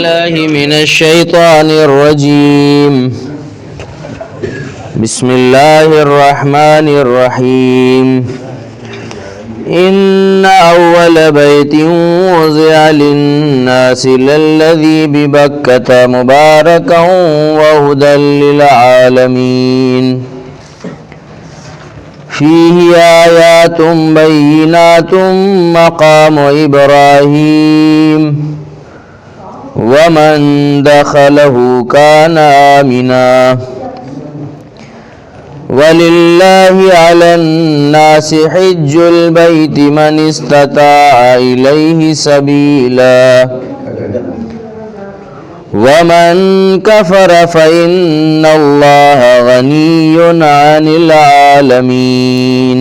بالله من الشيطان الرجيم. بسم الله الرحمن الرحيم. إن أول بيت وضع للناس للذي ببكة مباركا وهدى للعالمين فيه آيات بينات مقام إبراهيم ومن دخله كان آمنا ولله على الناس حج البيت من استطاع إليه سبيلا ومن كفر فإن الله غني عن العالمين.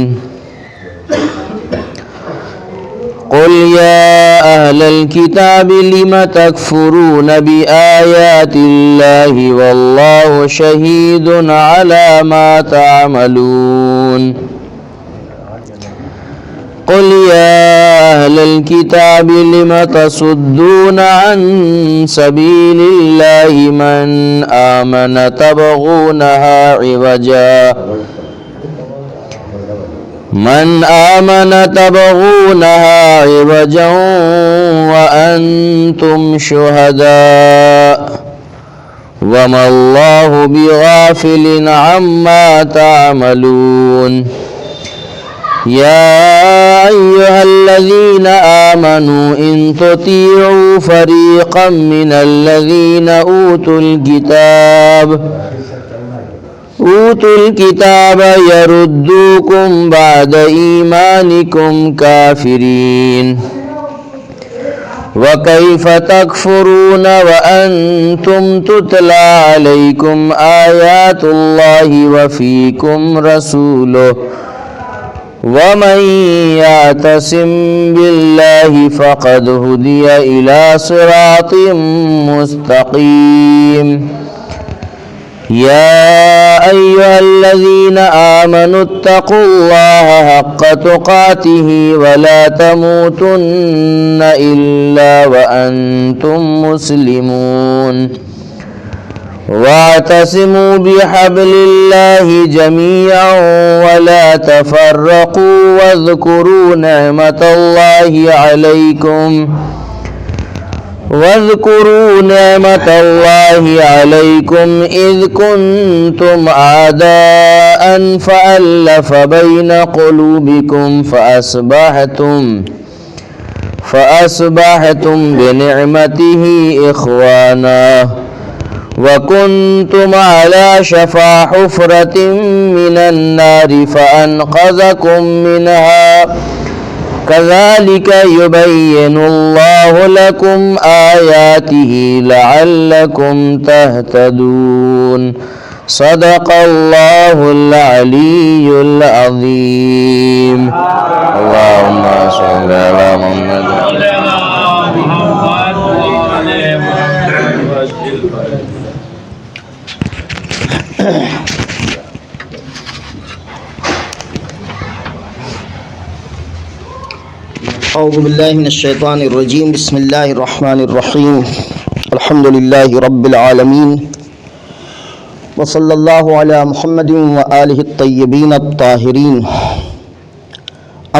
قل يا أهل الكتاب لم تكفرون بآيات الله والله شهيد على ما تعملون. قل يا أهل الكتاب لم تصدون عن سبيل الله من آمن تبغونها عوجا وأنتم شهداء وما الله بغافل عما تعملون. يا أيها الذين آمنوا إن تطيعوا فريقا من الذين أوتوا الكتاب يردوكم بعد إيمانكم كافرين وكيف تكفرون وأنتم تتلى عليكم آيات الله وفيكم رسوله ومن يعتصم بالله فقد هدي إلى صراط مستقيم. يا أيها الذين آمنوا اتقوا الله حق تقاته ولا تموتن إلا وأنتم مسلمون واعتصموا بحبل الله جميعا ولا تفرقوا واذكروا نعمة الله عليكم إذ كنتم أعداء فألف بين قلوبكم فأصبحتم بنعمته إخوانا وكنتم على شفا حفرة من النار فأنقذكم منها كذلك يبين الله لكم آياته لعلكم تهتدون. صدق الله العلي العظيم. اللهم صل على محمد. اعوذ باللہ من الشیطان الرجیم. بسم اللہ الرحمن الرحیم. الحمد للہ رب العالمین وصلی اللہ علی محمد وآلہ الطیبین الطاہرین.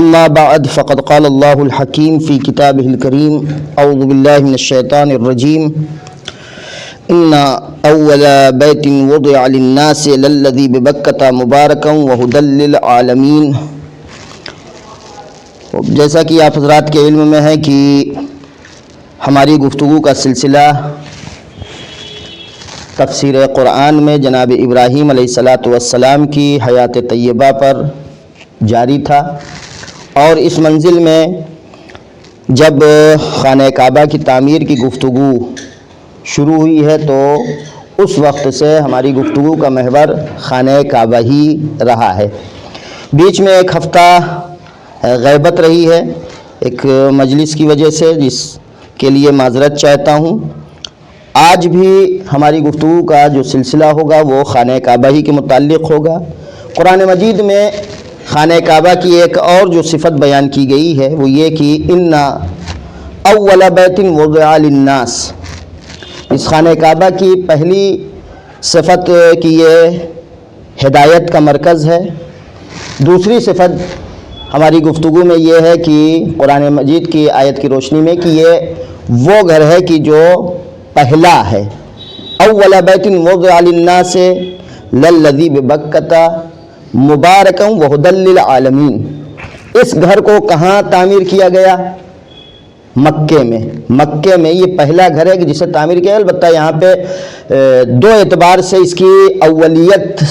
اما بعد فقد قال اللہ الحکیم فی کتابہ الکریم. اعوذ باللہ من الشیطان الرجیم. ان اول بیت وضع للناس للذی ببکۃ مبارکا وہدی للعالمین. جیسا کہ آپ حضرات کے علم میں ہے کہ ہماری گفتگو کا سلسلہ تفسیر قرآن میں جناب ابراہیم علیہ السلام کی حیات طیبہ پر جاری تھا، اور اس منزل میں جب خانہ کعبہ کی تعمیر کی گفتگو شروع ہوئی ہے تو اس وقت سے ہماری گفتگو کا محور خانہ کعبہ ہی رہا ہے. بیچ میں ایک ہفتہ غیبت رہی ہے ایک مجلس کی وجہ سے، جس کے لیے معذرت چاہتا ہوں. آج بھی ہماری گفتگو کا جو سلسلہ ہوگا وہ خانہ کعبہ ہی کے متعلق ہوگا. قرآن مجید میں خانہ کعبہ کی ایک اور جو صفت بیان کی گئی ہے وہ یہ کہ ان اول بیت وضع للناس، اس خانہ کعبہ کی پہلی صفت کہ یہ ہدایت کا مرکز ہے۔ دوسری صفت ہماری گفتگو میں یہ ہے کہ قرآن مجید کی آیت کی روشنی میں کہ یہ وہ گھر ہے کہ جو پہلا ہے۔ اول بیت وضع للناس للذی ببکۃ مبارکا وہدی للعالمین۔ اس گھر کو کہاں تعمیر کیا گیا؟ مکے میں۔ مکے میں یہ پہلا گھر ہے کہ جسے تعمیر کیا، البتہ یہاں پہ دو اعتبار سے اس کی اولیت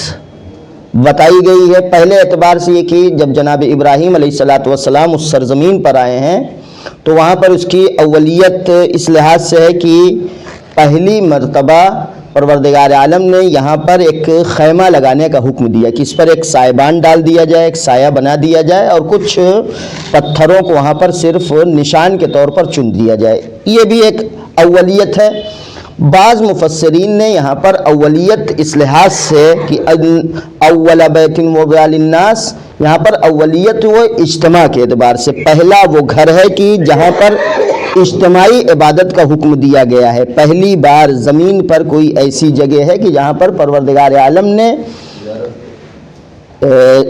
بتائی گئی ہے۔ پہلے اعتبار سے یہ کہ جب جناب ابراہیم علیہ السلام اس سرزمین پر آئے ہیں تو وہاں پر اس کی اولیت اس لحاظ سے ہے کہ پہلی مرتبہ پروردگار عالم نے یہاں پر ایک خیمہ لگانے کا حکم دیا کہ اس پر ایک سائبان ڈال دیا جائے، ایک سایہ بنا دیا جائے اور کچھ پتھروں کو وہاں پر صرف نشان کے طور پر چن دیا جائے۔ یہ بھی ایک اولیت ہے۔ بعض مفسرین نے یہاں پر اولیت اس لحاظ سے کہ اول بیت وضع للناس، یہاں پر اولیت وہ اجتماع کے اعتبار سے پہلا وہ گھر ہے کہ جہاں پر اجتماعی عبادت کا حکم دیا گیا ہے۔ پہلی بار زمین پر کوئی ایسی جگہ ہے کہ جہاں پر پروردگار عالم نے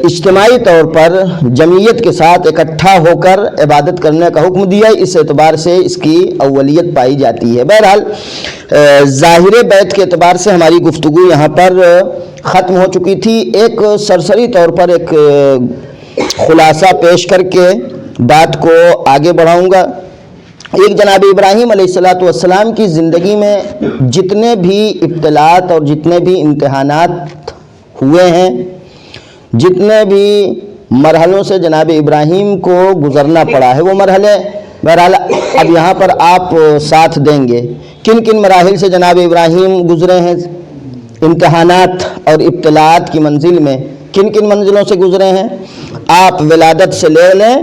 اجتماعی طور پر جمعیت کے ساتھ اکٹھا ہو کر عبادت کرنے کا حکم دیا ہے، اس اعتبار سے اس کی اولیت پائی جاتی ہے۔ بہرحال ظاہر بیت کے اعتبار سے ہماری گفتگو یہاں پر ختم ہو چکی تھی۔ ایک سرسری طور پر ایک خلاصہ پیش کر کے بات کو آگے بڑھاؤں گا۔ ایک جناب ابراہیم علیہ السلام کی زندگی میں جتنے بھی ابتلاءات اور جتنے بھی امتحانات ہوئے ہیں، جتنے بھی مرحلوں سے جناب ابراہیم کو گزرنا پڑا ہے، وہ مرحلے بہرحال اب یہاں پر آپ ساتھ دیں گے۔ کن کن مراحل سے جناب ابراہیم گزرے ہیں؟ امتحانات اور ابتلاءات کی منزل میں کن کن منزلوں سے گزرے ہیں؟ آپ ولادت سے لے لیں،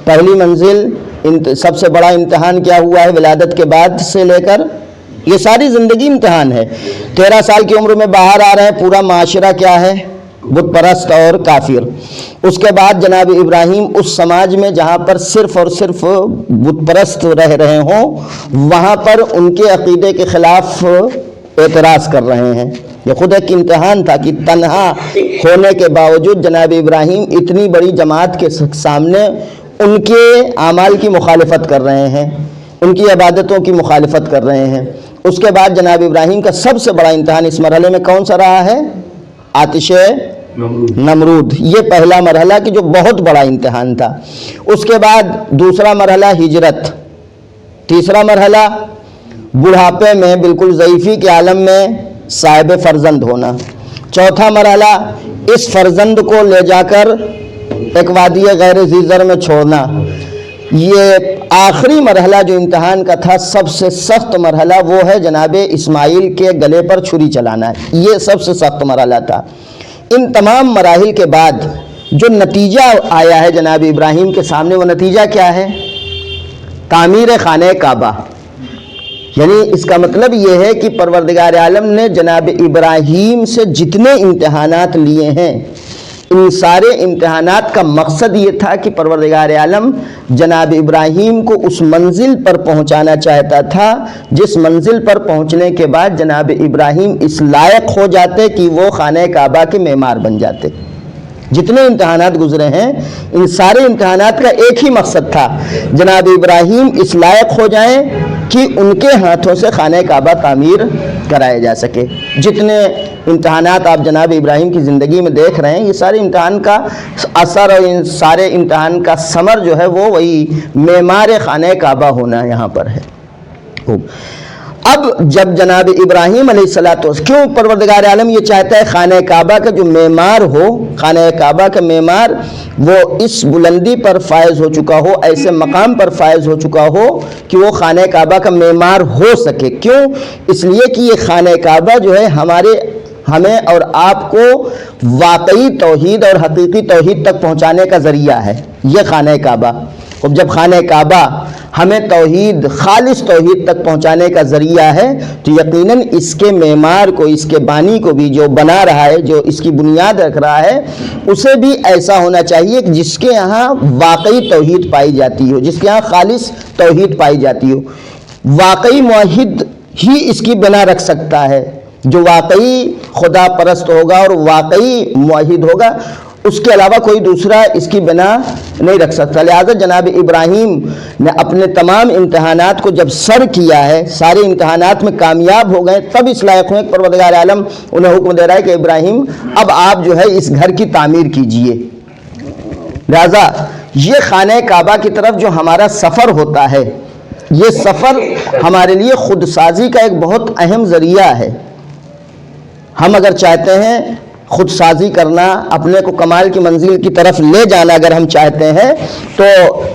پہلی منزل سب سے بڑا امتحان کیا ہوا ہے ولادت کے بعد سے لے کر، یہ ساری زندگی امتحان ہے۔ 13 سال کی عمر میں باہر آ رہے ہیں، پورا معاشرہ کیا ہے؟ بت پرست اور کافر۔ اس کے بعد جناب ابراہیم اس سماج میں جہاں پر صرف اور صرف بت پرست رہ رہے ہوں، وہاں پر ان کے عقیدے کے خلاف اعتراض کر رہے ہیں۔ یہ خود ایک امتحان تھا کہ تنہا ہونے کے باوجود جناب ابراہیم اتنی بڑی جماعت کے سامنے ان کے اعمال کی مخالفت کر رہے ہیں، ان کی عبادتوں کی مخالفت کر رہے ہیں۔ اس کے بعد جناب ابراہیم کا سب سے بڑا امتحان اس مرحلے میں کون سا رہا ہے؟ آتش نمرود۔ یہ پہلا مرحلہ کہ جو بہت بڑا امتحان تھا۔ اس کے بعد دوسرا مرحلہ ہجرت، تیسرا مرحلہ بڑھاپے میں بالکل ضعیفی کے عالم میں صاحب فرزند ہونا، چوتھا مرحلہ اس فرزند کو لے جا کر ایک وادی غیر ذی زر میں چھوڑنا۔ یہ آخری مرحلہ جو امتحان کا تھا، سب سے سخت مرحلہ وہ ہے جناب اسماعیل کے گلے پر چھری چلانا، یہ سب سے سخت مرحلہ تھا۔ ان تمام مراحل کے بعد جو نتیجہ آیا ہے جناب ابراہیم کے سامنے، وہ نتیجہ کیا ہے؟ تعمیر خانہ کعبہ۔ یعنی اس کا مطلب یہ ہے کہ پروردگار عالم نے جناب ابراہیم سے جتنے امتحانات لیے ہیں، ان سارے امتحانات کا مقصد یہ تھا کہ پروردگار عالم جناب ابراہیم کو اس منزل پر پہنچانا چاہتا تھا جس منزل پر پہنچنے کے بعد جناب ابراہیم اس لائق ہو جاتے کہ وہ خانہ کعبہ کے معمار بن جاتے۔ جتنے امتحانات گزرے ہیں، ان سارے امتحانات کا ایک ہی مقصد تھا، جناب ابراہیم اس لائق ہو جائیں کہ ان کے ہاتھوں سے خانہ کعبہ تعمیر کرایا جا سکے۔ جتنے امتحانات آپ جناب ابراہیم کی زندگی میں دیکھ رہے ہیں، یہ سارے امتحان کا اثر اور ان سارے امتحان کا ثمر جو ہے وہ وہی معمار خانہ کعبہ ہونا یہاں پر ہے۔ اب جب جناب ابراہیم علیہ السلام، کیوں پروردگار عالم یہ چاہتا ہے خانہ کعبہ کا جو معمار ہو، خانہ کعبہ کا معمار وہ اس بلندی پر فائز ہو چکا ہو، ایسے مقام پر فائز ہو چکا ہو کہ وہ خانہ کعبہ کا معمار ہو سکے؟ کیوں؟ اس لیے کہ یہ خانہ کعبہ جو ہے ہمیں اور آپ کو واقعی توحید اور حقیقی توحید تک پہنچانے کا ذریعہ ہے یہ خانہ کعبہ۔ اب جب خانہ کعبہ ہمیں توحید، خالص توحید تک پہنچانے کا ذریعہ ہے تو یقیناً اس کے معمار کو، اس کے بانی کو بھی، جو بنا رہا ہے، جو اس کی بنیاد رکھ رہا ہے، اسے بھی ایسا ہونا چاہیے کہ جس کے یہاں واقعی توحید پائی جاتی ہو، جس کے یہاں خالص توحید پائی جاتی ہو۔ واقعی موحد ہی اس کی بنا رکھ سکتا ہے، جو واقعی خدا پرست ہوگا اور واقعی موحد ہوگا، اس کے علاوہ کوئی دوسرا اس کی بنا نہیں رکھ سکتا۔ لہذا جناب ابراہیم نے اپنے تمام امتحانات کو جب سر کیا ہے، سارے امتحانات میں کامیاب ہو گئے، تب اس لائق ہوئے کہ پروردگار عالم انہیں حکم دے رہا ہے کہ ابراہیم اب آپ جو ہے اس گھر کی تعمیر کیجئے۔ لہذا یہ خانہ کعبہ کی طرف جو ہمارا سفر ہوتا ہے، یہ سفر ہمارے لیے خود سازی کا ایک بہت اہم ذریعہ ہے۔ ہم اگر چاہتے ہیں خود سازی کرنا، اپنے کو کمال کی منزل کی طرف لے جانا اگر ہم چاہتے ہیں، تو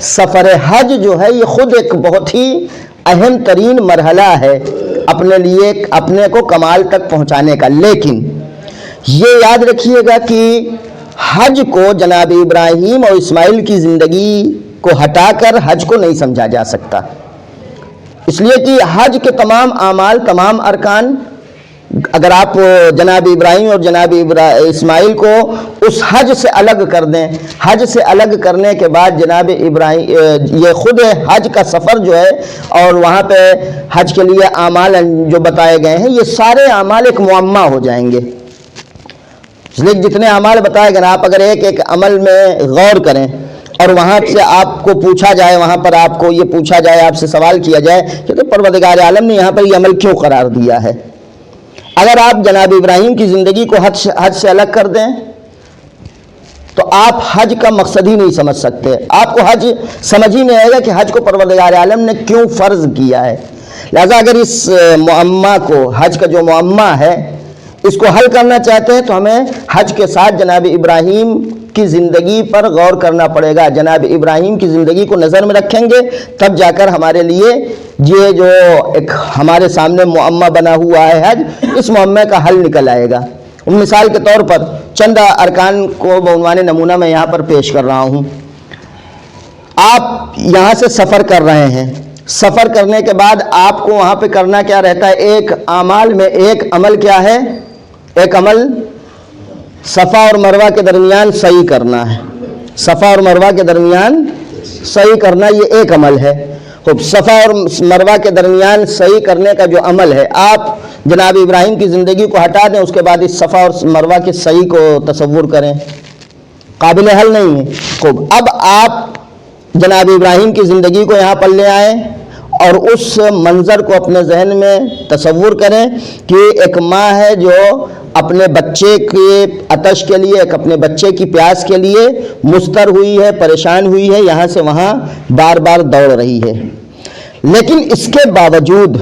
سفر حج جو ہے یہ خود ایک بہت ہی اہم ترین مرحلہ ہے اپنے لیے، اپنے کو کمال تک پہنچانے کا۔ لیکن یہ یاد رکھیے گا کہ حج کو جناب ابراہیم اور اسماعیل کی زندگی کو ہٹا کر حج کو نہیں سمجھا جا سکتا، اس لیے کہ حج کے تمام اعمال، تمام ارکان، اگر آپ جناب ابراہیم اور جناب اسماعیل کو اس حج سے الگ کر دیں، حج سے الگ کرنے کے بعد جناب ابراہیم یہ خود حج کا سفر جو ہے اور وہاں پہ حج کے لیے اعمال جو بتائے گئے ہیں، یہ سارے اعمال ایک معمہ ہو جائیں گے۔ اس لیے جتنے اعمال بتائے گئے، آپ اگر ایک ایک عمل میں غور کریں اور وہاں سے آپ کو پوچھا جائے، وہاں پر آپ کو یہ پوچھا جائے، آپ سے سوال کیا جائے کہ پروردگار عالم نے یہاں پر یہ عمل کیوں قرار دیا ہے، اگر آپ جناب ابراہیم کی زندگی کو حج سے الگ کر دیں تو آپ حج کا مقصد ہی نہیں سمجھ سکتے، آپ کو حج سمجھ ہی نہیں آئے گا کہ حج کو پروردگار عالم نے کیوں فرض کیا ہے۔ لہذا اگر اس معمہ کو، حج کا جو معمہ ہے، اس کو حل کرنا چاہتے ہیں تو ہمیں حج کے ساتھ جناب ابراہیم کی زندگی پر غور کرنا پڑے گا۔ جناب ابراہیم کی زندگی کو نظر میں رکھیں گے تب جا کر ہمارے لیے یہ جو ایک ہمارے سامنے معمہ بنا ہوا ہے حج، اس معمے کا حل نکل آئے گا۔ مثال کے طور پر چند ارکان کو بعنوان نمونہ میں یہاں پر پیش کر رہا ہوں۔ آپ یہاں سے سفر کر رہے ہیں، سفر کرنے کے بعد آپ کو وہاں پہ کرنا کیا رہتا ہے؟ ایک اعمال میں ایک عمل کیا ہے؟ ایک عمل صفا اور مروہ کے درمیان صحیح کرنا ہے۔ صفا اور مروہ کے درمیان صحیح کرنا یہ ایک عمل ہے۔ خوب، صفا اور مروہ کے درمیان صحیح کرنے کا جو عمل ہے، آپ جناب ابراہیم کی زندگی کو ہٹا دیں، اس کے بعد اس صفا اور مروہ کے صحیح کو تصور کریں، قابل حل نہیں ہے۔ خوب، اب آپ جناب ابراہیم کی زندگی کو یہاں پر لے آئیں اور اس منظر کو اپنے ذہن میں تصور کریں کہ ایک ماں ہے جو اپنے بچے کے عطش کے لیے، ایک اپنے بچے کی پیاس کے لیے مضطر ہوئی ہے، پریشان ہوئی ہے، یہاں سے وہاں بار بار دوڑ رہی ہے۔ لیکن اس کے باوجود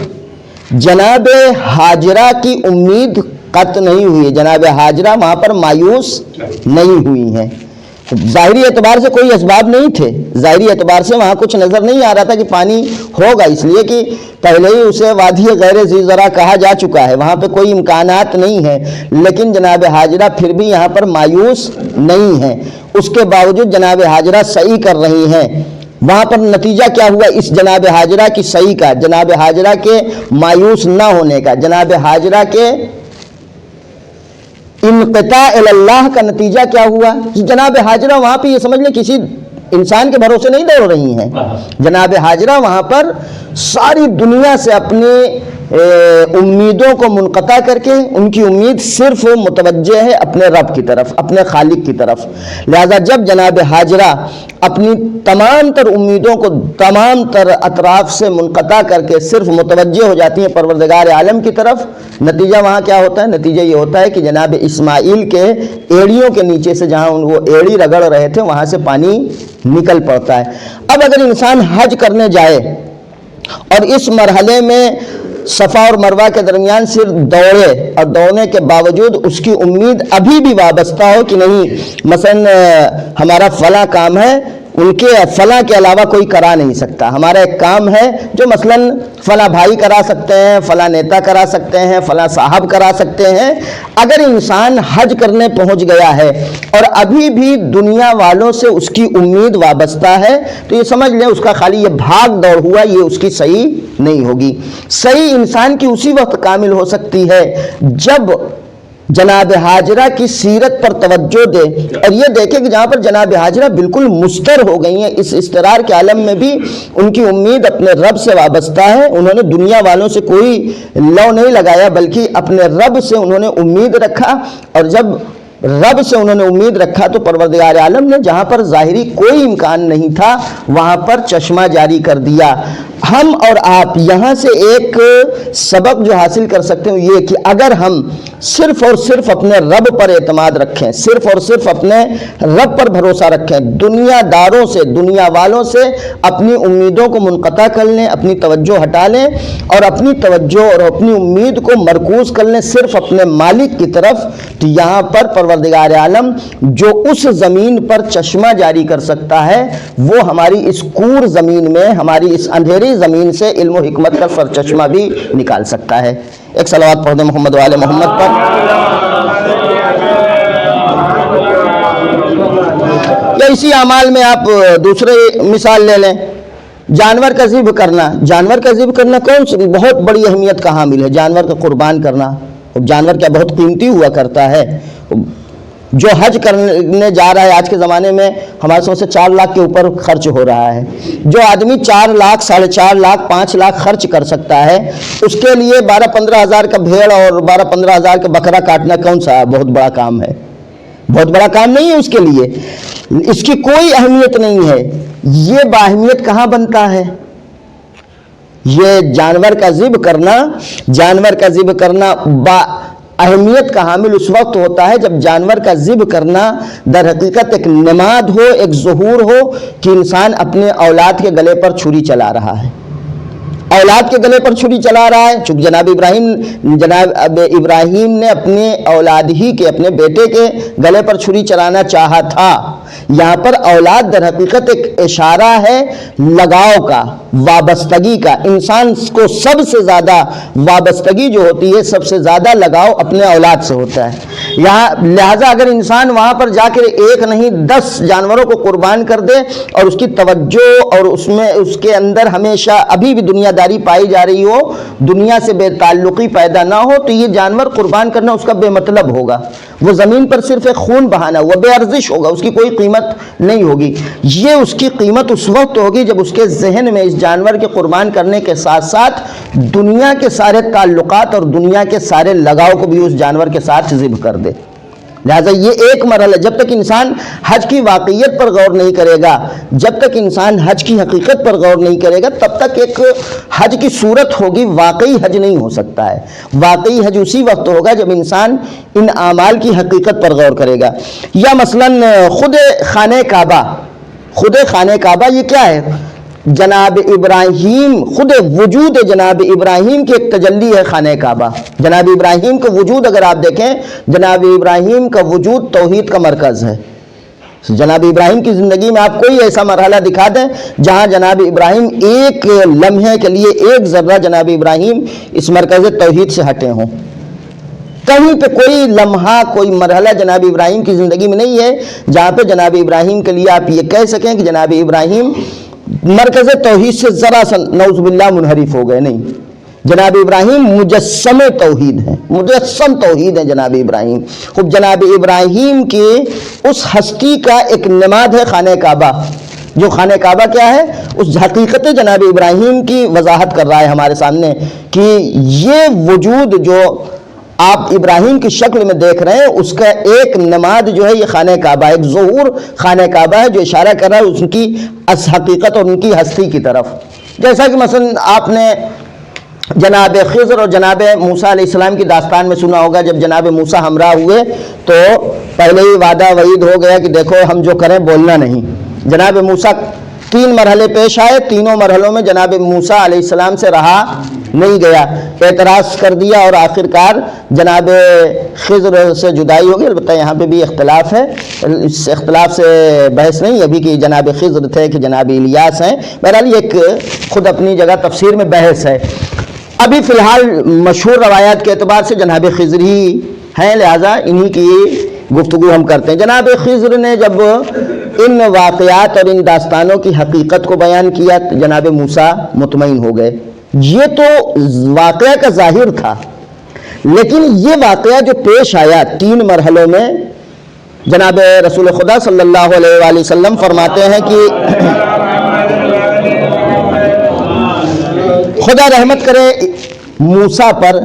جناب ہاجرہ کی امید قطع نہیں ہوئی ہے، جناب ہاجرہ وہاں پر مایوس نہیں ہوئی ہیں۔ ظاہری اعتبار سے کوئی اسباب نہیں تھے، ظاہری اعتبار سے وہاں کچھ نظر نہیں آ رہا تھا کہ پانی ہوگا، اس لیے کہ پہلے ہی اسے وادی غیر ذی زرع کہا جا چکا ہے، وہاں پہ کوئی امکانات نہیں ہیں۔ لیکن جناب ہاجرہ پھر بھی یہاں پر مایوس نہیں ہیں، اس کے باوجود جناب ہاجرہ صحیح کر رہی ہیں۔ وہاں پر نتیجہ کیا ہوا اس جناب ہاجرہ کی صحیح کا، جناب ہاجرہ کے مایوس نہ ہونے کا، جناب ہاجرہ کے انقطاع اللہ کا نتیجہ کیا ہوا؟ جناب ہاجرہ وہاں پہ یہ سمجھ لیں کسی انسان کے بھروسے نہیں دوڑ رہی ہیں، جناب ہاجرہ وہاں پر ساری دنیا سے اپنی امیدوں کو منقطع کر کے ان کی امید صرف متوجہ ہے اپنے رب کی طرف، اپنے خالق کی طرف۔ لہذا جب جناب ہاجرہ اپنی تمام تر امیدوں کو تمام تر اطراف سے منقطع کر کے صرف متوجہ ہو جاتی ہیں پروردگار عالم کی طرف، نتیجہ وہاں کیا ہوتا ہے؟ نتیجہ یہ ہوتا ہے کہ جناب اسماعیل کے ایڑیوں کے نیچے سے جہاں وہ ایڑی رگڑ رہے تھے وہاں سے پانی نکل پڑتا ہے۔ اب اگر انسان حج کرنے جائے اور اس مرحلے میں صفا اور مروہ کے درمیان صرف دوڑے اور دوڑنے کے باوجود اس کی امید ابھی بھی وابستہ ہو کہ نہیں مثلا ہمارا فلاں کام ہے، ان کے فلاں کے علاوہ کوئی کرا نہیں سکتا، ہمارا ایک کام ہے جو مثلا فلاں بھائی کرا سکتے ہیں، فلاں نیتا کرا سکتے ہیں، فلاں صاحب کرا سکتے ہیں۔ اگر انسان حج کرنے پہنچ گیا ہے اور ابھی بھی دنیا والوں سے اس کی امید وابستہ ہے تو یہ سمجھ لیں اس کا خالی یہ بھاگ دوڑ ہوا، یہ اس کی صحیح نہیں ہوگی۔ صحیح انسان کی اسی وقت کامل ہو سکتی ہے جب جناب حاجرہ کی سیرت پر توجہ دے اور یہ دیکھے کہ جہاں پر جناب حاجرہ بالکل مستر ہو گئی ہیں، اس استقرار کے عالم میں بھی ان کی امید اپنے رب سے وابستہ ہے. انہوں نے دنیا والوں سے کوئی لو نہیں لگایا بلکہ اپنے رب سے انہوں نے امید رکھا، اور جب رب سے انہوں نے امید رکھا تو پروردگار عالم نے جہاں پر ظاہری کوئی امکان نہیں تھا وہاں پر چشمہ جاری کر دیا. ہم اور آپ یہاں سے ایک سبق جو حاصل کر سکتے ہیں یہ کہ اگر ہم صرف اور صرف اپنے رب پر اعتماد رکھیں، صرف اور صرف اپنے رب پر بھروسہ رکھیں، دنیا داروں سے، دنیا والوں سے اپنی امیدوں کو منقطع کر لیں، اپنی توجہ ہٹا لیں اور اپنی توجہ اور اپنی امید کو مرکوز کر لیں صرف اپنے مالک کی طرف، تو یہاں پر پروردگار عالم جو اس زمین پر چشمہ جاری کر سکتا ہے وہ ہماری اس کور زمین میں، ہماری اس اندھیری زمین سے علم و حکمت کا سرچشمہ بھی نکال سکتا ہے. ایک صلوات پڑھ دیں محمد وآل محمد پر. یا اسی اعمال میں آپ دوسرے مثال لے لیں، جانور کا ذبح کرنا. جانور کا ذبح کرنا کون سی بہت بڑی اہمیت کا حامل ہے، جانور کا قربان کرنا. جانور کیا بہت قیمتی ہوا کرتا ہے. جو حج کرنے جا رہا ہے آج کے زمانے میں ہمارے سمجھ سے 4 لاکھ کے اوپر خرچ ہو رہا ہے. جو آدمی 4 لاکھ، 4.5 لاکھ، 5 لاکھ خرچ کر سکتا ہے اس کے لیے 12-15 ہزار کا بھیڑ اور 12-15 ہزار کا بکرا کاٹنا کون سا بہت بڑا کام ہے؟ بہت بڑا کام نہیں ہے اس کے لیے. اس کی کوئی اہمیت نہیں ہے. یہ باہمیت کہاں بنتا ہے؟ یہ جانور کا ذبح کرنا با اہمیت کا حامل اس وقت ہوتا ہے جب جانور کا ذبح کرنا در حقیقت ایک نماد ہو، ایک ظہور ہو کہ انسان اپنے اولاد کے گلے پر چھری چلا رہا ہے. اولاد کے گلے پر چھری چلا رہا ہے. چونکہ جناب ابراہیم نے اپنے اولاد ہی کے، اپنے بیٹے کے گلے پر چھری چلانا چاہا تھا. یہاں پر اولاد در حقیقت ایک اشارہ ہے لگاؤ کا، وابستگی کا. انسان کو سب سے زیادہ وابستگی جو ہوتی ہے، سب سے زیادہ لگاؤ اپنے اولاد سے ہوتا ہے. لہٰذا اگر انسان وہاں پر جا کے 1 نہیں 10 جانوروں کو قربان کر دے اور اس کی توجہ اور اس کے اندر ہمیشہ ابھی بھی دنیا داری پائی جا رہی ہو، دنیا سے بے تعلقی پیدا نہ ہو، تو یہ جانور قربان کرنا اس کا بے مطلب ہوگا. وہ زمین پر صرف ایک خون بہانا ہوا، بے ارزش ہوگا، اس کی کوئی قیمت نہیں ہوگی. یہ اس کی قیمت اس وقت ہوگی جب اس کے ذہن میں اس جانور کے قربان کرنے کے ساتھ ساتھ دنیا کے سارے تعلقات اور دنیا کے سارے لگاؤ کو بھی اس جانور کے ساتھ ذبح کر دے. لہٰذا یہ ایک مرحلہ، جب تک انسان حج کی واقعیت پر غور نہیں کرے گا، جب تک انسان حج کی حقیقت پر غور نہیں کرے گا، تب تک ایک حج کی صورت ہوگی، واقعی حج نہیں ہو سکتا ہے. واقعی حج اسی وقت ہوگا جب انسان ان اعمال کی حقیقت پر غور کرے گا. یا مثلاً خود خانہ کعبہ یہ کیا ہے؟ جناب ابراہیم، خود وجود جناب ابراہیم کی ایک تجلی ہے خانہ کعبہ. جناب ابراہیم کا وجود اگر آپ دیکھیں، جناب ابراہیم کا وجود توحید کا مرکز ہے. جناب ابراہیم کی زندگی میں آپ کوئی ایسا مرحلہ دکھا دیں جہاں جناب ابراہیم ایک لمحے کے لیے، ایک ذرہ جناب ابراہیم اس مرکز توحید سے ہٹے ہوں. کہیں پہ کوئی لمحہ، کوئی مرحلہ جناب ابراہیم کی زندگی میں نہیں ہے جہاں پہ جناب ابراہیم کے لیے آپ یہ کہہ سکیں کہ جناب ابراہیم مرکز توحید سے ذرا سا نعوذ باللہ منحرف ہو گئے. نہیں، جناب ابراہیم مجسم توحید ہیں، مجسم توحید ہیں جناب ابراہیم. خب جناب ابراہیم کی اس ہستی کا ایک نماد ہے خانہ کعبہ. جو خانہ کعبہ کیا ہے؟ اس حقیقت جناب ابراہیم کی وضاحت کر رہا ہے ہمارے سامنے کہ یہ وجود جو آپ ابراہیم کی شکل میں دیکھ رہے ہیں اس کا ایک نماد جو ہے یہ خانہ کعبہ، ایک ظہور خانہ کعبہ ہے جو اشارہ کر رہا ہے ان کی حقیقت اور ان کی ہستی کی طرف. جیسا کہ مثلا آپ نے جناب خضر اور جناب موسیٰ علیہ السلام کی داستان میں سنا ہوگا. جب جناب موسیٰ ہمراہ ہوئے تو پہلے ہی وعدہ وعید ہو گیا کہ دیکھو ہم جو کریں بولنا نہیں. جناب موسیٰ 3 مرحلے پیش آئے، تینوں مرحلوں میں جناب موسیٰ علیہ السلام سے رہا نہیں گیا، اعتراض کر دیا اور آخرکار جناب خضر سے جدائی ہوگی. البتہ یہاں پہ بھی اختلاف ہے، اس اختلاف سے بحث نہیں ابھی کہ جناب خضر تھے کہ جناب الیاس ہیں. بہرحال یہ ایک خود اپنی جگہ تفسیر میں بحث ہے. ابھی فی الحال مشہور روایات کے اعتبار سے جناب خضر ہی ہیں، لہٰذا انہی کی گفتگو ہم کرتے ہیں. جناب خضر نے جب ان واقعات اور ان داستانوں کی حقیقت کو بیان کیا جناب موسیٰ مطمئن ہو گئے. یہ تو واقعہ کا ظاہر تھا، لیکن یہ واقعہ جو پیش آیا 3 مرحلوں میں، جناب رسول خدا صلی اللہ علیہ وآلہ وسلم فرماتے ہیں کہ خدا رحمت کرے موسیٰ پر،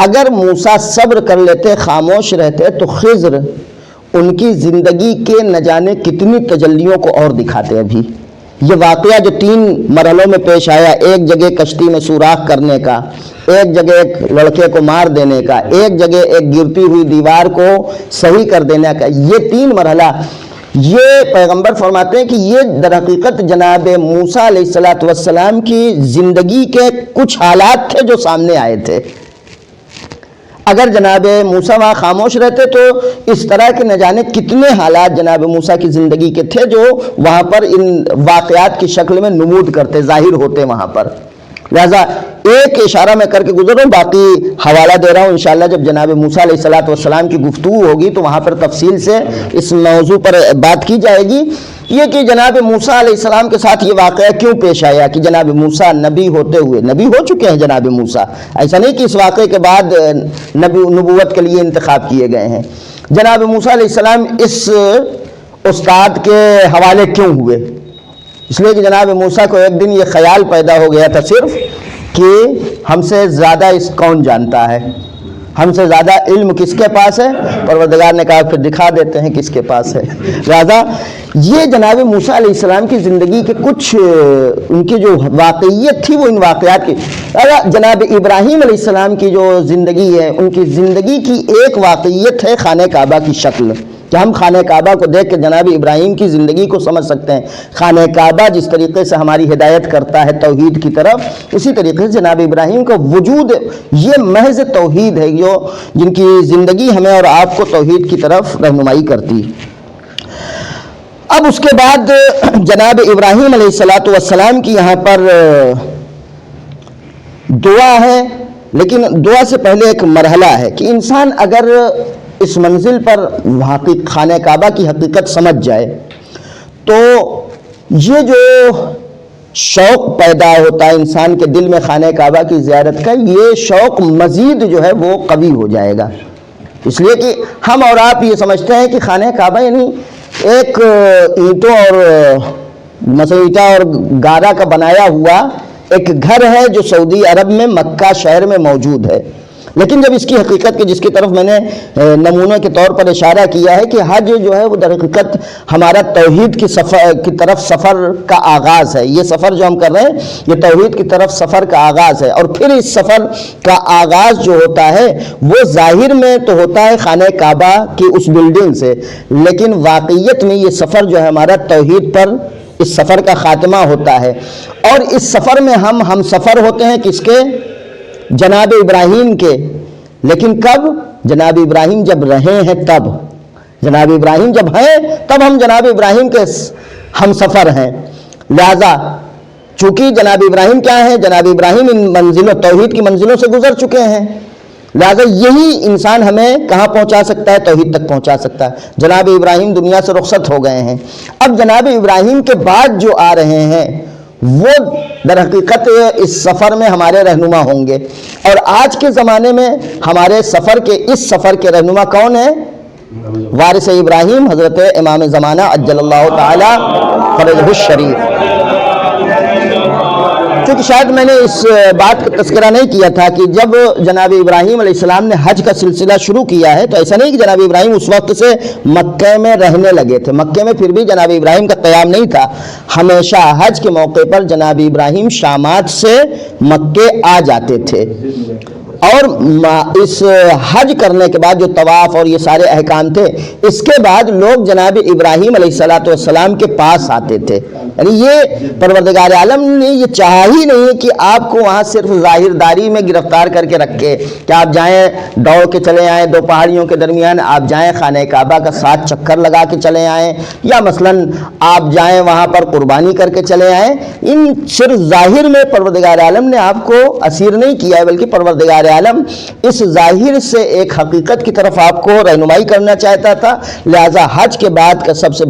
اگر موسیٰ صبر کر لیتے، خاموش رہتے، تو خضر ان کی زندگی کے نہ جانے کتنی تجلیوں کو اور دکھاتے. ابھی یہ واقعہ جو 3 مرحلوں میں پیش آیا، ایک جگہ کشتی میں سوراخ کرنے کا، ایک جگہ ایک لڑکے کو مار دینے کا، ایک جگہ ایک گرتی ہوئی دیوار کو صحیح کر دینے کا، یہ 3 مرحلہ، یہ پیغمبر فرماتے ہیں کہ یہ در حقیقت جناب موسیٰ علیہ السلام کی زندگی کے کچھ حالات تھے جو سامنے آئے تھے. اگر جناب موسیٰ وہاں خاموش رہتے تو اس طرح کے نہ جانے کتنے حالات جناب موسیٰ کی زندگی کے تھے جو وہاں پر ان واقعات کی شکل میں نمود کرتے، ظاہر ہوتے وہاں پر. لہذا ایک اشارہ میں کر کے گزر رہا ہوں، باقی حوالہ دے رہا ہوں. انشاءاللہ جب جناب موسیٰ علیہ السلام کی گفتگو ہوگی تو وہاں پر تفصیل سے اس موضوع پر بات کی جائے گی. یہ کہ جناب موسیٰ علیہ السلام کے ساتھ یہ واقعہ کیوں پیش آیا کہ جناب موسیٰ نبی ہوتے ہوئے، نبی ہو چکے ہیں جناب موسیٰ، ایسا نہیں کہ اس واقعے کے بعد نبوت کے لیے انتخاب کیے گئے ہیں. جناب موسیٰ علیہ السلام اس استاد کے حوالے کیوں ہوئے؟ اس لیے کہ جناب موسیٰ کو ایک دن یہ خیال پیدا ہو گیا تھا صرف کہ ہم سے زیادہ اس کون جانتا ہے، ہم سے زیادہ علم کس کے پاس ہے؟ پروردگار نے کہا پھر دکھا دیتے ہیں کس کے پاس ہے. لہذا یہ جناب موسیٰ علیہ السلام کی زندگی کے کچھ ان کی جو واقعیت تھی وہ ان واقعات کی. جناب ابراہیم علیہ السلام کی جو زندگی ہے، ان کی زندگی کی ایک واقعیت ہے خانہ کعبہ کی شکل، کہ ہم خانہ کعبہ کو دیکھ کے جناب ابراہیم کی زندگی کو سمجھ سکتے ہیں. خانہ کعبہ جس طریقے سے ہماری ہدایت کرتا ہے توحید کی طرف، اسی طریقے سے جناب ابراہیم کا وجود یہ محض توحید ہے، جو جن کی زندگی ہمیں اور آپ کو توحید کی طرف رہنمائی کرتی. اب اس کے بعد جناب ابراہیم علیہ السلام کی یہاں پر دعا ہے، لیکن دعا سے پہلے ایک مرحلہ ہے کہ انسان اگر اس منزل پر خانہ کعبہ کی حقیقت سمجھ جائے تو یہ جو شوق پیدا ہوتا ہے انسان کے دل میں خانہ کعبہ کی زیارت کا، یہ شوق مزید جو ہے وہ قوی ہو جائے گا. اس لیے کہ ہم اور آپ یہ سمجھتے ہیں کہ خانہ کعبہ یعنی ایک اینٹوں اور مسیٹا اور گارا کا بنایا ہوا ایک گھر ہے جو سعودی عرب میں مکہ شہر میں موجود ہے. لیکن جب اس کی حقیقت کی جس کی طرف میں نے نمونہ کے طور پر اشارہ کیا ہے کہ حج جو ہے وہ در حقیقت ہمارا توحید کی طرف سفر کا آغاز ہے. یہ سفر جو ہم کر رہے ہیں یہ توحید کی طرف سفر کا آغاز ہے، اور پھر اس سفر کا آغاز جو ہوتا ہے وہ ظاہر میں تو ہوتا ہے خانہ کعبہ کی اس بلڈنگ سے، لیکن واقعیت میں یہ سفر جو ہے ہمارا توحید پر اس سفر کا خاتمہ ہوتا ہے. اور اس سفر میں ہم سفر ہوتے ہیں کس کے؟ جناب ابراہیم کے. لیکن کب؟ جناب ابراہیم جب رہے ہیں تب. جناب ابراہیم جب ہیں تب ہم جناب ابراہیم کے ہم سفر ہیں. لہذا چونکہ جناب ابراہیم کیا ہیں؟ جناب ابراہیم ان منزلوں توحید کی منزلوں سے گزر چکے ہیں، لہذا یہی انسان ہمیں کہاں پہنچا سکتا ہے؟ توحید تک پہنچا سکتا ہے. جناب ابراہیم دنیا سے رخصت ہو گئے ہیں، اب جناب ابراہیم کے بعد جو آ رہے ہیں وہ در حقیقت اس سفر میں ہمارے رہنما ہوں گے. اور آج کے زمانے میں ہمارے اس سفر کے رہنما کون ہیں؟ وارث ابراہیم حضرت امام زمانہ عجل اللہ تعالی فرجہ الشریف. چونکہ شاید میں نے اس بات کا تذکرہ نہیں کیا تھا کہ جب جناب ابراہیم علیہ السلام نے حج کا سلسلہ شروع کیا ہے تو ایسا نہیں کہ جناب ابراہیم اس وقت سے مکہ میں رہنے لگے تھے. مکہ میں پھر بھی جناب ابراہیم کا قیام نہیں تھا. ہمیشہ حج کے موقع پر جناب ابراہیم شامات سے مکہ آ جاتے تھے، اور اس حج کرنے کے بعد جو طواف اور یہ سارے احکام تھے اس کے بعد لوگ جناب ابراہیم علیہ السلام کے پاس آتے تھے. یعنی یہ پروردگار عالم نے یہ چاہا ہی نہیں کہ آپ کو وہاں صرف ظاہرداری میں گرفتار کر کے رکھے کہ آپ جائیں دوڑ کے چلے آئیں دو پہاڑیوں کے درمیان، آپ جائیں خانہ کعبہ کا 7 چکر لگا کے چلے آئیں، یا مثلاً آپ جائیں وہاں پر قربانی کر کے چلے آئیں. ان صرف ظاہر میں پروردگار عالم نے آپ کو اسیر نہیں کیا ہے، بلکہ پروردگار عالم اس ظاہر سے ایک حقیقت کی طرف آپ کو رہنمائی کرنا چاہتا تھا. لہذا حج کے بعد کا سب سے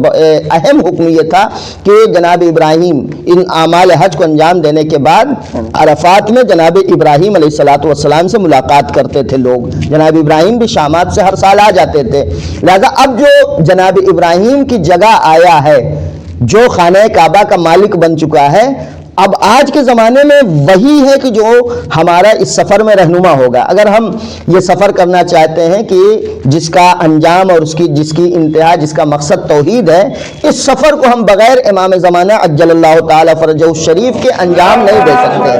اہم حکم یہ تھا کہ جناب جناب ابراہیم ان اعمال حج کو انجام دینے کے بعد عرفات میں جناب ابراہیم علیہ السلام سے ملاقات کرتے تھے لوگ. جناب ابراہیم بھی شامات سے ہر سال آ جاتے تھے. لہذا اب جو جناب ابراہیم کی جگہ آیا ہے، جو خانہ کعبہ کا مالک بن چکا ہے، اب آج کے زمانے میں وہی ہے کہ جو ہمارا اس سفر میں رہنما ہوگا. اگر ہم یہ سفر کرنا چاہتے ہیں کہ جس کا انجام اور جس کی انتہا، جس کا مقصد توحید ہے، اس سفر کو ہم بغیر امام زمانہ عجل اللہ تعالی فرجہ الشریف کے انجام نہیں دے سکتے.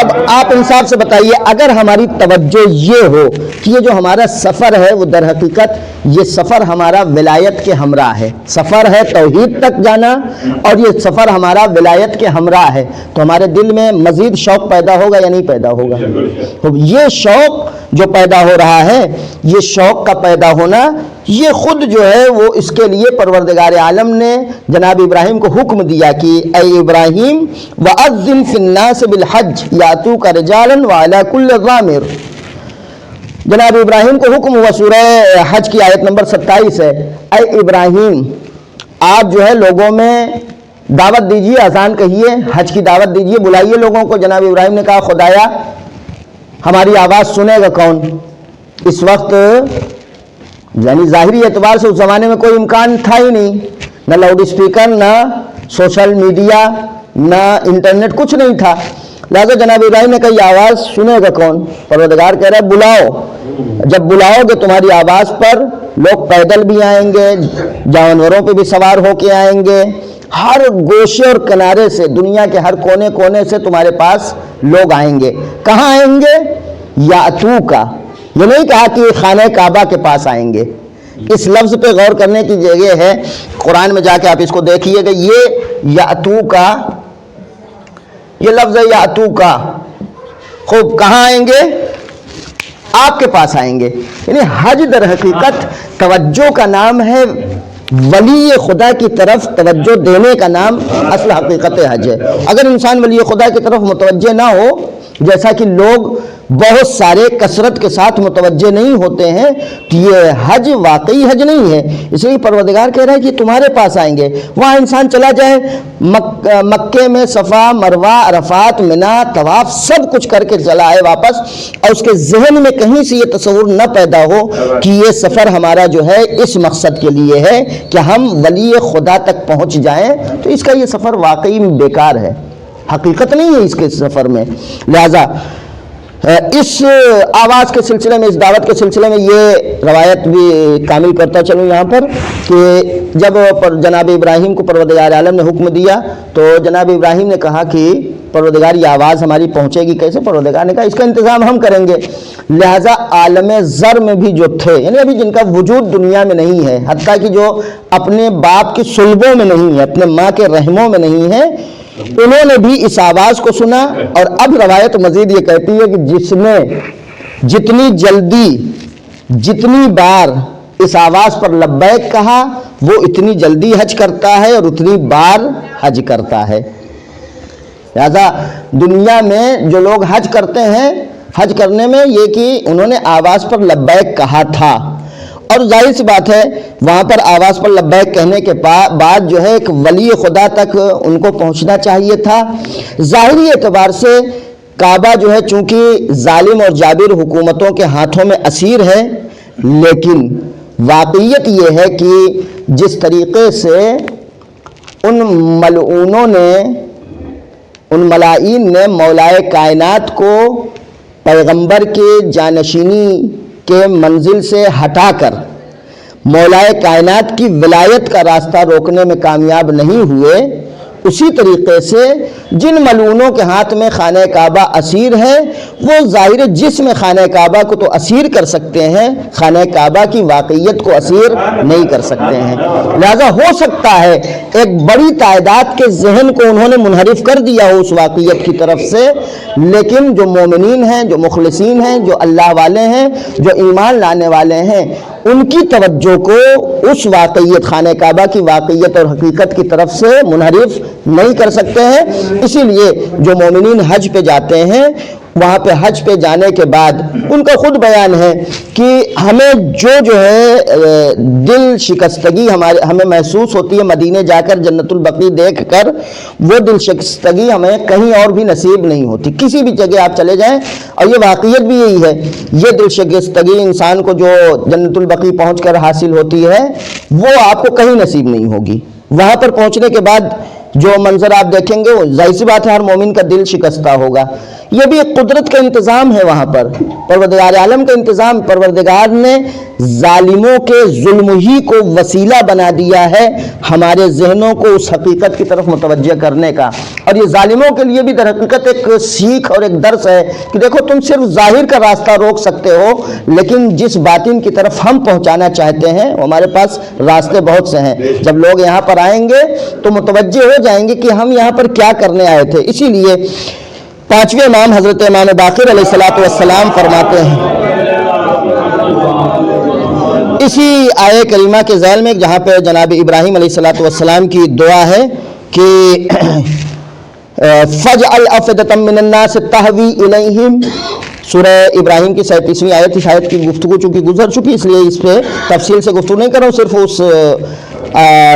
اب آپ انصاف سے بتائیے، اگر ہماری توجہ یہ ہو کہ یہ جو ہمارا سفر ہے وہ در حقیقت یہ سفر ہمارا ولایت کے ہمراہ ہے، سفر ہے توحید تک جانا، اور یہ سفر ہمارا ولایت کے ہمراہ ہے، تو ہمارے دل میں مزید شوق پیدا ہوگا یا نہیں پیدا ہوگا؟ یہ شوق جو پیدا ہو رہا ہے، یہ شوق کا پیدا ہونا، یہ خود جو ہے وہ اس کے لیے پروردگار عالم نے جناب ابراہیم کو حکم دیا کہ اے ابراہیم وَأَذِّن فِي النَّاسِ بِالْحَجِّ يَأْتُوكَ رِجَالًا وَعَلَى كُلِّ ضَامِرٍ. جناب ابراہیم کو حکم ہوا، سورہ حج کی آیت نمبر 27 ہے. اے ابراہیم آپ جو ہے لوگوں میں دعوت دیجئے، اذان کہیے، حج کی دعوت دیجئے، بلائیے لوگوں کو. جناب ابراہیم نے کہا خدایا ہماری آواز سنے گا کون؟ اس وقت یعنی ظاہری اعتبار سے اس زمانے میں کوئی امکان تھا ہی نہیں، نہ لاؤڈ اسپیکر، نہ سوشل میڈیا، نہ انٹرنیٹ، کچھ نہیں تھا. لہذا جناب ابراہیم نے کہا یہ آواز سنے گا کون؟ پروردگار کہہ رہا ہے بلاؤ. جب بلاؤ گے تمہاری آواز پر لوگ پیدل بھی آئیں گے، جانوروں پہ بھی سوار ہو کے آئیں گے، ہر گوشے اور کنارے سے، دنیا کے ہر کونے کونے سے تمہارے پاس لوگ آئیں گے. کہاں آئیں گے؟ یاتوکا. یہ نہیں کہا کہ خانہ کعبہ کے پاس آئیں گے. اس لفظ پہ غور کرنے کی جگہ ہے، قرآن میں جا کے آپ اس کو دیکھیے گا. یہ یاتوکا، یہ لفظ ہے یاتوکا. خوب کہاں آئیں گے؟ آپ کے پاس آئیں گے. یعنی حج در حقیقت توجہ کا نام ہے، ولی خدا کی طرف توجہ دینے کا نام اصل حقیقت حج ہے. اگر انسان ولی خدا کی طرف متوجہ نہ ہو، جیسا کہ لوگ بہت سارے کثرت کے ساتھ متوجہ نہیں ہوتے ہیں، تو یہ حج واقعی حج نہیں ہے. اس لیے پروردگار کہہ رہا ہے کہ تمہارے پاس آئیں گے. وہاں انسان چلا جائے مکے میں صفا، مروہ، عرفات، منا، طواف سب کچھ کر کے چلا آئے واپس، اور اس کے ذہن میں کہیں سے یہ تصور نہ پیدا ہو کہ یہ سفر ہمارا جو ہے اس مقصد کے لیے ہے کہ ہم ولی خدا تک پہنچ جائیں، تو اس کا یہ سفر واقعی بیکار ہے، حقیقت نہیں ہے اس کے سفر میں. لہذا اس آواز کے سلسلے میں، اس دعوت کے سلسلے میں یہ روایت بھی کامل کرتا چلوں یہاں پر کہ جب جناب ابراہیم کو پروردگار عالم نے حکم دیا تو جناب ابراہیم نے کہا کہ پروردگار یہ آواز ہماری پہنچے گی کیسے؟ پروردگار نے کہا اس کا انتظام ہم کریں گے. لہٰذا عالم زر میں بھی جو تھے، یعنی ابھی جن کا وجود دنیا میں نہیں ہے، حتیٰ کہ جو اپنے باپ کی صلبوں میں نہیں ہے، اپنے ماں کے رحموں میں نہیں ہے، انہوں نے بھی اس آواز کو سنا. اور اب روایت مزید یہ کہتی ہے کہ جس نے جتنی جلدی، جتنی بار اس آواز پر لبیک کہا، وہ اتنی جلدی حج کرتا ہے اور اتنی بار حج کرتا ہے. لہذا دنیا میں جو لوگ حج کرتے ہیں، حج کرنے میں یہ کہ انہوں نے آواز پر لبیک کہا تھا، اور ظاہر سی بات ہے وہاں پر آواز پر لبیک کہنے کے بعد جو ہے ایک ولی خدا تک ان کو پہنچنا چاہیے تھا. ظاہری اعتبار سے کعبہ جو ہے چونکہ ظالم اور جابر حکومتوں کے ہاتھوں میں اسیر ہے، لیکن واقعیت یہ ہے کہ جس طریقے سے ان ملعونوں نے، ان ملائین نے مولائے کائنات کو پیغمبر کے جانشینی کے منزل سے ہٹا کر مولائے کائنات کی ولایت کا راستہ روکنے میں کامیاب نہیں ہوئے، اسی طریقے سے جن ملعونوں کے ہاتھ میں خانہ کعبہ اسیر ہے، وہ ظاہر جسم خانہ کعبہ کو تو اسیر کر سکتے ہیں، خانہ کعبہ کی واقعیت کو اسیر نہیں کر سکتے ہیں. لہذا ہو سکتا ہے ایک بڑی تعداد کے ذہن کو انہوں نے منحرف کر دیا ہو اس واقعیت کی طرف سے، لیکن جو مومنین ہیں، جو مخلصین ہیں، جو اللہ والے ہیں، جو ایمان لانے والے ہیں، ان کی توجہ کو اس واقعیت، خانہ کعبہ کی واقعیت اور حقیقت کی طرف سے منحرف نہیں کر سکتے ہیں. اسی لیے جو مومنین حج پہ جاتے ہیں وہاں پہ حج پہ جانے کے بعد ان کا خود بیان ہے کہ ہمیں جو ہے دل شکستگی ہمیں محسوس ہوتی ہے مدینے جا کر جنت البقیع دیکھ کر، وہ دل شکستگی ہمیں کہیں اور بھی نصیب نہیں ہوتی، کسی بھی جگہ آپ چلے جائیں، اور یہ واقعیت بھی یہی ہے، یہ دل شکستگی انسان کو جو جنت البقیع پہنچ کر حاصل ہوتی ہے وہ آپ کو کہیں نصیب نہیں ہوگی۔ وہاں پر پہنچنے کے بعد جو منظر آپ دیکھیں گے وہ ظاہر سی بات ہے ہر مومن کا دل شکستہ ہوگا۔ یہ بھی ایک قدرت کا انتظام ہے، وہاں پر پروردگار عالم کا انتظام، پروردگار نے ظالموں کے ظلم ہی کو وسیلہ بنا دیا ہے ہمارے ذہنوں کو اس حقیقت کی طرف متوجہ کرنے کا، اور یہ ظالموں کے لیے بھی در حقیقت ایک سیکھ اور ایک درس ہے کہ دیکھو تم صرف ظاہر کا راستہ روک سکتے ہو، لیکن جس باطن کی طرف ہم پہنچانا چاہتے ہیں ہمارے پاس راستے بہت سے ہیں۔ جب لوگ یہاں پر آئیں گے تو متوجہ ہو جائیں گے کہ ہم یہاں پر کیا کرنے آئے تھے۔ اسی لیے پانچویں امام حضرت امام باقر علیہ السلام فرماتے ہیں اسی آیہ کریمہ کے ذیل میں، جہاں پہ جناب ابراہیم علیہ السلام کی دعا ہے کہ فَجْعَلْ أَفْئِدَةً مِّنَ النَّاسِ تَهْوِي إِلَيْهِمْ، سورہ ابراہیم کی 37ویں آیت تھی، شاید کی گفتگو چونکہ گزر چکی اس لیے اس پہ تفصیل سے گفتگو نہیں کر رہا ہوں، صرف اس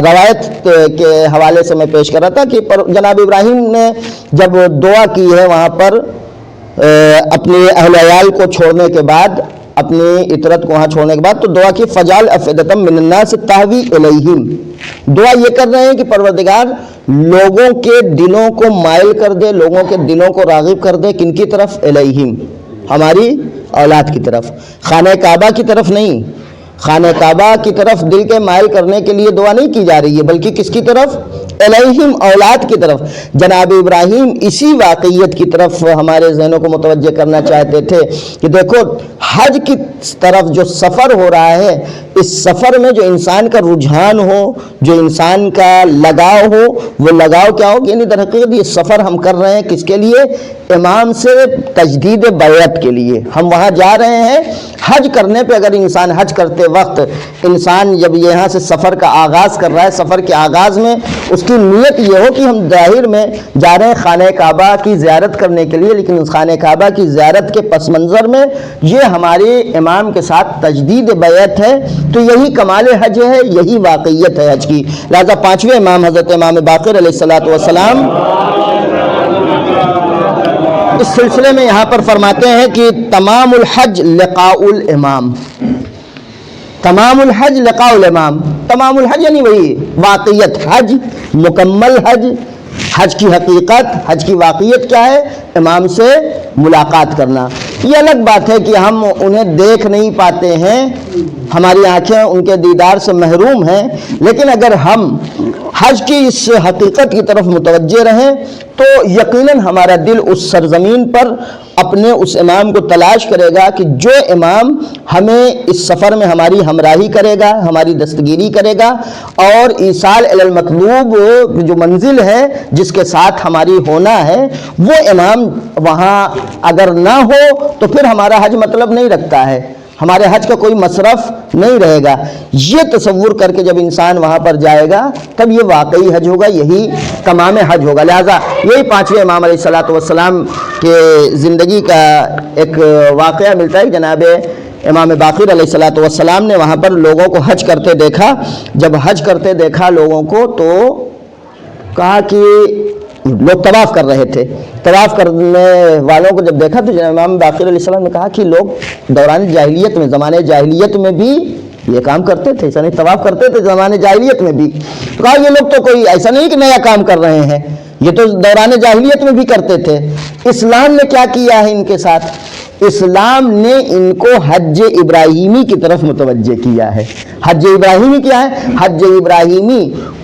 روایت کے حوالے سے میں پیش کر رہا تھا کہ جناب ابراہیم نے جب دعا کی ہے وہاں پر اپنے اہل عیال کو چھوڑنے کے بعد، اپنی اطرت کو وہاں چھوڑنے کے بعد، تو دعا کی فَجْعَلْ أَفْئِدَةً مِّنَ النَّاسِ تَهْوِي إِلَيْهِمْ، دعا یہ کر رہے ہیں کہ پروردگار لوگوں کے دلوں کو مائل کر دے، لوگوں کے دلوں کو راغب کر دے، کن کی طرف؟ الیہم، ہماری اولاد کی طرف، خانہ کعبہ کی طرف نہیں، خانہ کعبہ کی طرف دل کے مائل کرنے کے لیے دعا نہیں کی جا رہی ہے، بلکہ کس کی طرف؟ الیہم، اولاد کی طرف۔ جناب ابراہیم اسی واقعیت کی طرف ہمارے ذہنوں کو متوجہ کرنا چاہتے تھے کہ دیکھو حج کی طرف جو سفر ہو رہا ہے، اس سفر میں جو انسان کا رجحان ہو، جو انسان کا لگاؤ ہو، وہ لگاؤ کیا ہو؟ یعنی در حقیقت یہ سفر ہم کر رہے ہیں کس کے لیے؟ امام سے تجدید بیعت کے لیے ہم وہاں جا رہے ہیں۔ حج کرنے پہ اگر انسان حج کرتے وقت انسان جب یہاں سے سفر کا آغاز کر رہا ہے، سفر کے آغاز میں اس کی نیت یہ ہو کہ ہم ظاہر میں جا رہے ہیں خانہ کعبہ کی زیارت کرنے کے لیے، لیکن اس خانہ کعبہ کی زیارت کے پس منظر میں یہ ہمارے امام کے ساتھ تجدید بیعت ہے، تو یہی کمال حج ہے، یہی واقعیت ہے حج کی۔ لہذا پانچویں امام حضرت امام باقر علیہ السلام اس سلسلے میں یہاں پر فرماتے ہیں کہ تمام الحج لقاء الامام، تمام الحج لقاء الامام، تمام الحج یعنی وہی واقعیت حج، مکمل حج، حج کی حقیقت، حج کی واقعیت کیا ہے؟ امام سے ملاقات کرنا۔ یہ الگ بات ہے کہ ہم انہیں دیکھ نہیں پاتے ہیں، ہماری آنکھیں ان کے دیدار سے محروم ہیں، لیکن اگر ہم حج کی اس حقیقت کی طرف متوجہ رہیں تو یقیناً ہمارا دل اس سرزمین پر اپنے اس امام کو تلاش کرے گا کہ جو امام ہمیں اس سفر میں ہماری ہمراہی کرے گا، ہماری دستگیری کرے گا، اور ایصال الی المطلوب جو منزل ہے جس کے ساتھ ہماری ہونا ہے، وہ امام وہاں اگر نہ ہو تو پھر ہمارا حج مطلب نہیں رکھتا ہے، ہمارے حج کا کوئی مصرف نہیں رہے گا۔ یہ تصور کر کے جب انسان وہاں پر جائے گا تب یہ واقعی حج ہوگا، یہی تمام حج ہوگا۔ لہٰذا یہی پانچویں امام علیہ السلام کے زندگی کا ایک واقعہ ملتا ہے۔ جناب امام باقر علیہ السلام نے وہاں پر لوگوں کو حج کرتے دیکھا، جب حج کرتے دیکھا لوگوں کو تو کہا کہ لوگ طواف کر رہے تھے، طواف کرنے والوں کو جب دیکھا تو امام باقر علیہ السلام نے کہا کہ لوگ دوران جاہلیت میں، زمانے جاہلیت میں بھی یہ کام کرتے تھے، ایسا نہیں طواف کرتے تھے زمانے جاہلیت میں بھی، تو کہا یہ لوگ تو کوئی ایسا نہیں کہ نیا کام کر رہے ہیں، یہ تو دوران جاہلیت میں بھی کرتے تھے۔ اسلام نے کیا کیا ہے ان کے ساتھ؟ اسلام نے ان کو حج ابراہیمی کی طرف متوجہ کیا ہے۔ حج ابراہیمی کیا ہے؟ حج ابراہیمی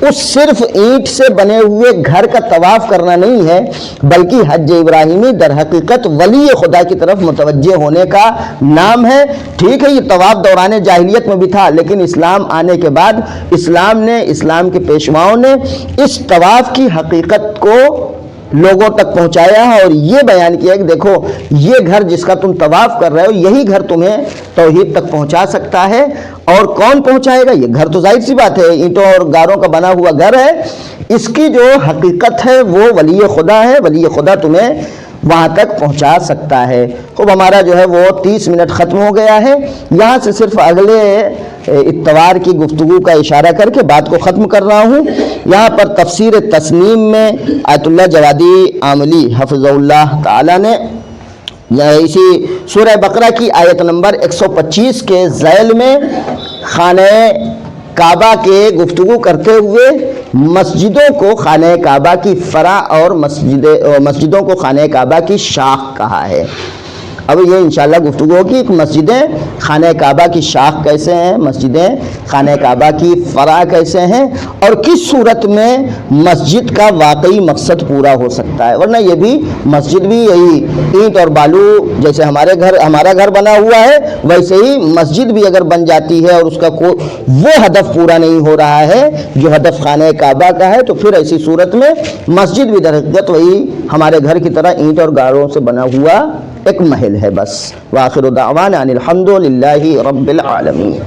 اس صرف اینٹ سے بنے ہوئے گھر کا طواف کرنا نہیں ہے، بلکہ حج ابراہیمی در حقیقت ولی خدا کی طرف متوجہ ہونے کا نام ہے۔ ٹھیک ہے یہ طواف دوران جاہلیت میں بھی تھا، لیکن اسلام آنے کے بعد اسلام کے پیشواؤں نے اس طواف کی حقیقت کو لوگوں تک پہنچایا ہے اور یہ بیان کیا کہ دیکھو یہ گھر جس کا تم طواف کر رہے ہو، یہی گھر تمہیں توحید تک پہنچا سکتا ہے۔ اور کون پہنچائے گا؟ یہ گھر تو ظاہر سی بات ہے اینٹوں اور گاروں کا بنا ہوا گھر ہے، اس کی جو حقیقت ہے وہ ولی خدا ہے۔ ولی خدا تمہیں وہاں تک پہنچا سکتا ہے۔ خوب ہمارا جو ہے وہ 30 منٹ ختم ہو گیا ہے، یہاں سے صرف اگلے اتوار کی گفتگو کا اشارہ کر کے بات کو ختم کر رہا ہوں۔ یہاں پر تفسیر تسنیم میں آیت اللہ جوادی عاملی حفظ اللہ تعالی نے اسی سورہ بقرہ کی آیت نمبر 125 کے ذیل میں خانہ کعبہ کے گفتگو کرتے ہوئے مسجدوں کو خانہ کعبہ کی فرع اور مسجدوں کو خانہ کعبہ کی شاخ کہا ہے۔ اب یہ انشاءاللہ گفتگو ہوگی کہ مسجدیں خانہ کعبہ کی شاخ کیسے ہیں، مسجدیں خانہ کعبہ کی فرع کیسے ہیں، اور کس صورت میں مسجد کا واقعی مقصد پورا ہو سکتا ہے۔ ورنہ یہ بھی مسجد بھی یہی اینٹ اور بالو، جیسے ہمارا گھر بنا ہوا ہے ویسے ہی مسجد بھی اگر بن جاتی ہے اور اس کا وہ ہدف پورا نہیں ہو رہا ہے جو ہدف خانہ کعبہ کا ہے، تو پھر ایسی صورت میں مسجد بھی در حقیقت وہی ہمارے گھر کی طرح اینٹ اور گاروں سے بنا ہوا ایک محل ہے بس۔ وآخر دعوانا ان الحمد للہ رب العالمین۔